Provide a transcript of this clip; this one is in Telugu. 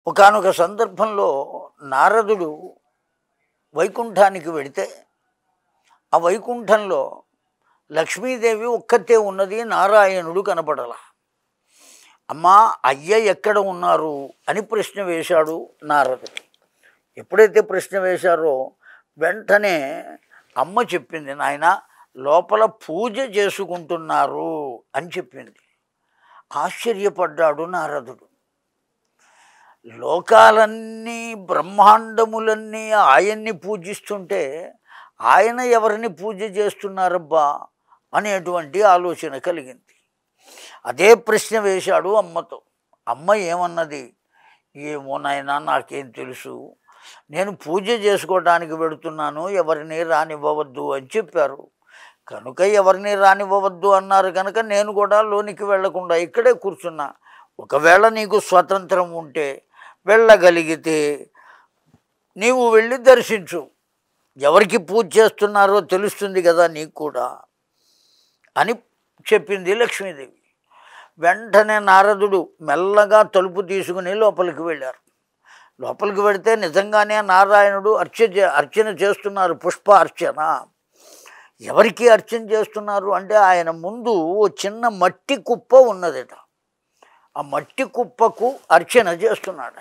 ఒకానొక సందర్భంలో నారదుడు వైకుంఠానికి వెడితే ఆ వైకుంఠంలో లక్ష్మీదేవి ఒక్కతే ఉన్నది, నారాయణుడు కనపడలా. అమ్మా అయ్య ఎక్కడ ఉన్నారు అని ప్రశ్న వేశాడు నారదుడు. ఎప్పుడైతే ప్రశ్న వేశారో వెంటనే అమ్మ చెప్పింది, నాయన లోపల పూజ చేసుకుంటున్నారు అని చెప్పింది. ఆశ్చర్యపడ్డాడు నారదుడు. లోకాలన్నీ బ్రహ్మాండములన్నీ ఆయన్ని పూజిస్తుంటే ఆయన ఎవరిని పూజ చేస్తున్నారబ్బా అనేటువంటి ఆలోచన కలిగింది. అదే ప్రశ్న వేశాడు అమ్మతో. అమ్మ ఏమన్నది, ఏమో నాయనా నాకేం తెలుసు, నేను పూజ చేసుకోవడానికి వెడుతున్నాను, ఎవరిని రానివ్వవద్దు అని చెప్పారు. కనుక ఎవరిని రానివ్వవద్దు అన్నారు కనుక నేను కూడా లోనికి వెళ్లకుండా ఇక్కడే కూర్చున్నా. ఒకవేళ నీకు స్వతంత్రం ఉంటే వెళ్ళగలిగితే నీవు వెళ్ళి దర్శించు, ఎవరికి పూజ చేస్తున్నారో తెలుస్తుంది కదా నీకు కూడా అని చెప్పింది లక్ష్మీదేవి. వెంటనే నారదుడు మెల్లగా తలుపు తీసుకుని లోపలికి వెళ్ళారు. లోపలికి వెళితే నిజంగానే నారాయణుడు అర్చన చేస్తున్నారు, పుష్ప అర్చన. ఎవరికి అర్చన చేస్తున్నారు అంటే ఆయన ముందు ఓ చిన్న మట్టి కుప్ప ఉన్నదట. ఆ మట్టి కుప్పకు అర్చన చేస్తున్నాడు.